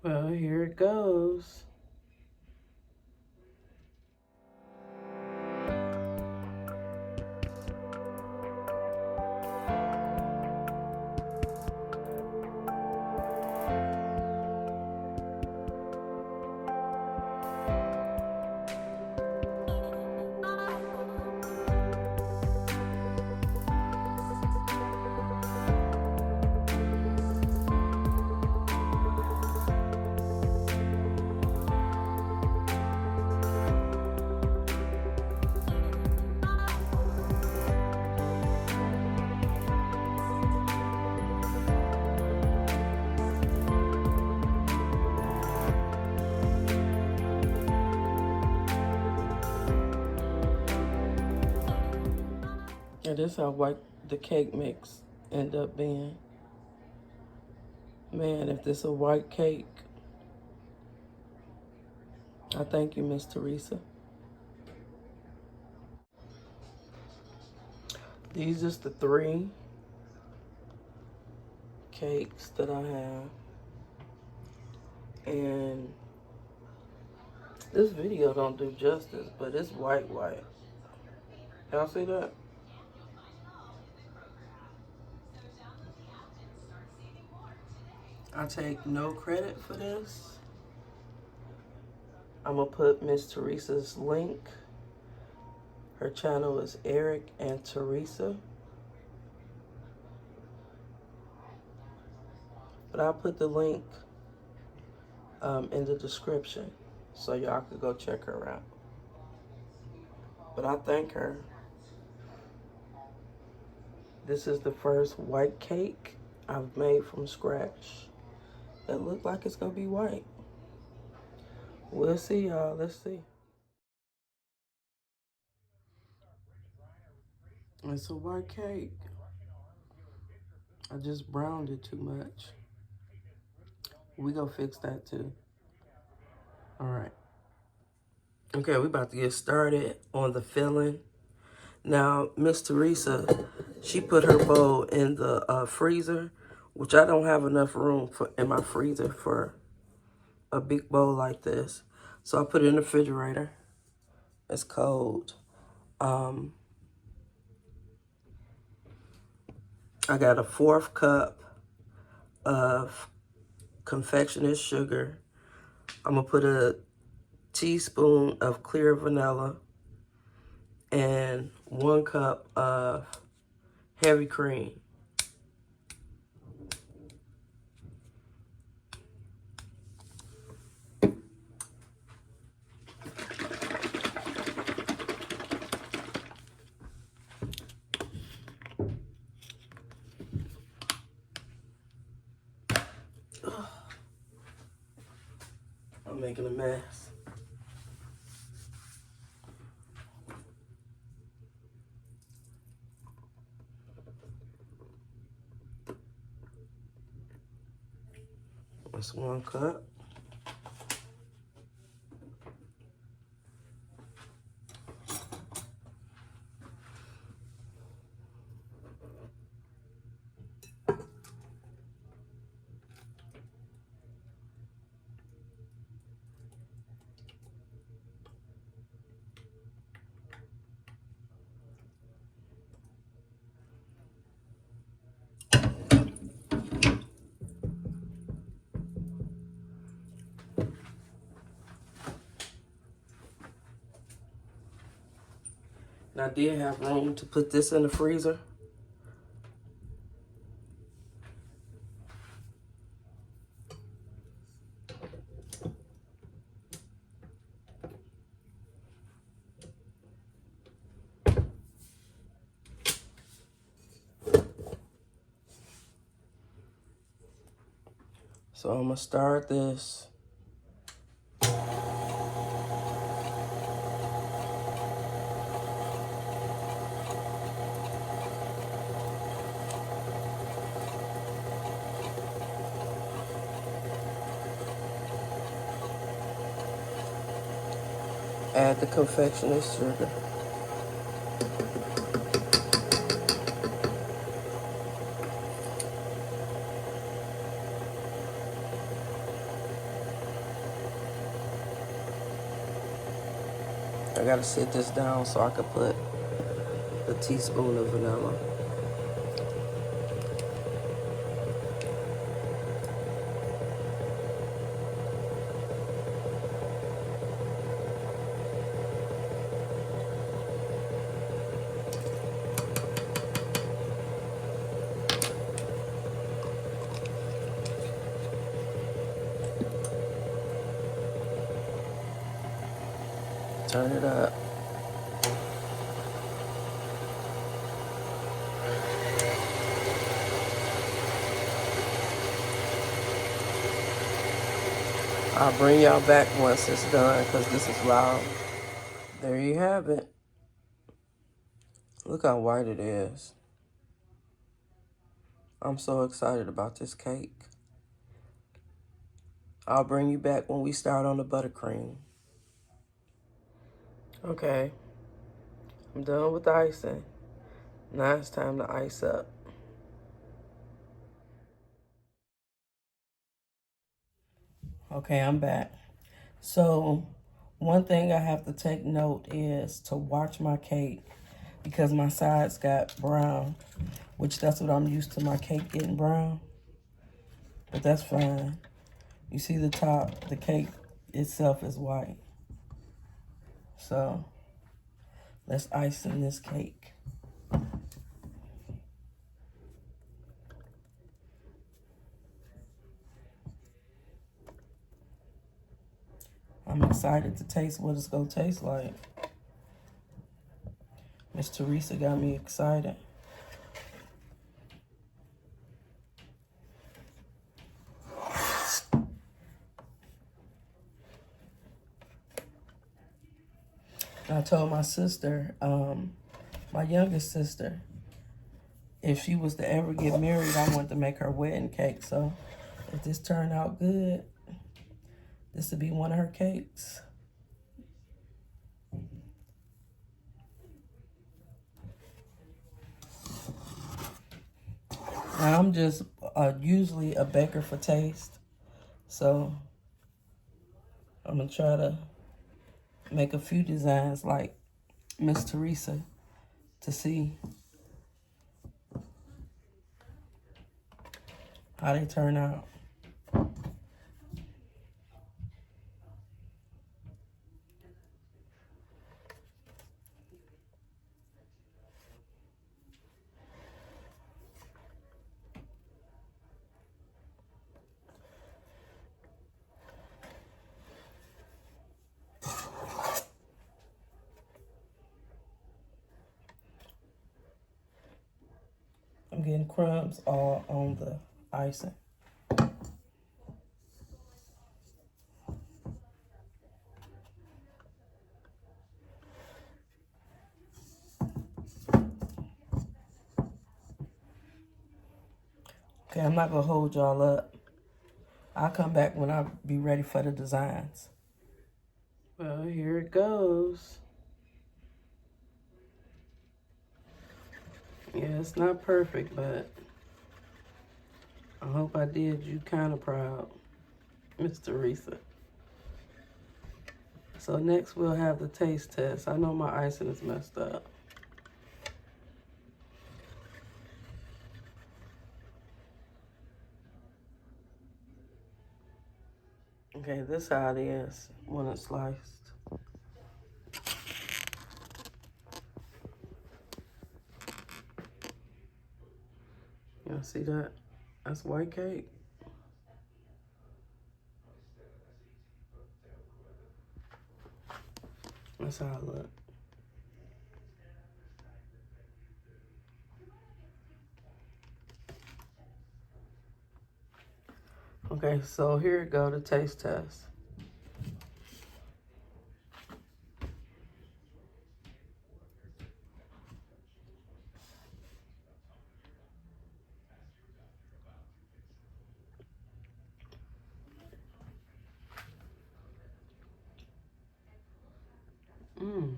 Well, here it goes. And this how white the cake mix end up being. Man, if this a white cake, I thank you, Miss Teresa. These is the 3 cakes that I have. And this video don't do justice, but it's white. Y'all see that? I take no credit for this. I'm gonna put Miss Teresa's link. Her channel is Eric and Teresa. But I'll put the link in the description so y'all could go check her out. But I thank her. This is the first white cake I've made from scratch that look like it's gonna be white. We'll see, y'all. Let's see. It's a white cake. I just browned it too much. We gonna fix that too. All right. Okay, we about to get started on the filling. Now, Miss Teresa, she put her bowl in the freezer, which I don't have enough room for in my freezer for a big bowl like this. So I put it in the refrigerator. It's cold. I got a 1/4 cup of confectioner's sugar. I'm gonna put a teaspoon of clear vanilla and 1 cup of heavy cream. I'm making a mess. That's 1 cup. And I did have room to put this in the freezer. So I'm gonna start this. Add the confectioner's sugar. I gotta sit this down so I can put a teaspoon of vanilla. Turn it up. I'll bring y'all back once it's done because this is loud. There you have it. Look how white it is. I'm so excited about this cake. I'll bring you back when we start on the buttercream. Okay, I'm done with the icing. Now it's time to ice up. Okay, I'm back. So, one thing I have to take note is to watch my cake because my sides got brown, which that's what I'm used to, my cake getting brown. But that's fine. You see the top, the cake itself is white. So, let's ice in this cake. I'm excited to taste what it's gonna taste like. Miss Teresa got me excited. I told my sister, my youngest sister, if she was to ever get married, I wanted to make her wedding cake. So if this turned out good, this would be one of her cakes. Now, I'm just usually a baker for taste. So I'm going to try to make a few designs like Miss Teresa to see how they turn out. I'm getting crumbs all on the icing. Okay, I'm not going to hold y'all up. I'll come back when I be ready for the designs. Well, here it goes. Yeah, it's not perfect, but I hope I did you kind of proud, Miss Teresa. So next we'll have the taste test. I know my icing is messed up. Okay, this how it is when it's sliced. Y'all see that? That's white cake. That's how it look. Okay, so here it go, the taste test. Mmm.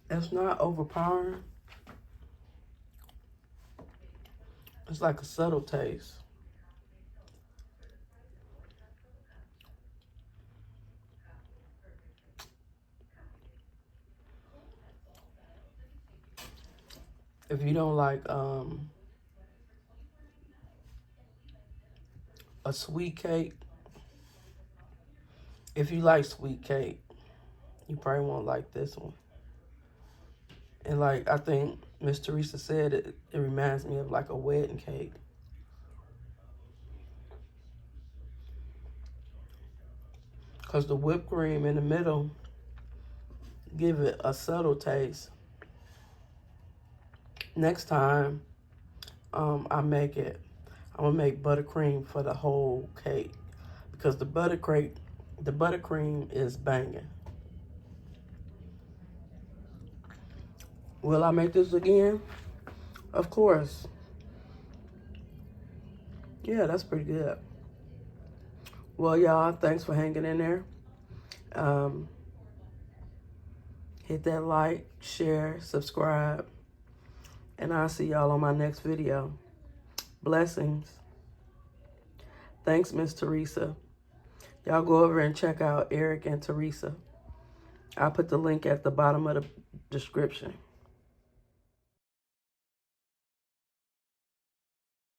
It's not overpowering. It's like a subtle taste. If you don't like a sweet cake, if you like sweet cake, you probably won't like this one. And like I think Miss Teresa said, it reminds me of like a wedding cake. Because the whipped cream in the middle give it a subtle taste. Next time I make it, I'm gonna make buttercream for the whole cake because the buttercream is banging. Will I make this again? Of course. Yeah, that's pretty good. Well, y'all, thanks for hanging in there. Um, hit that like, share, subscribe, and I'll see y'all on my next video. Blessings. Thanks, Miss Teresa. Y'all go over and check out Eric and Teresa. I'll put the link at the bottom of the description.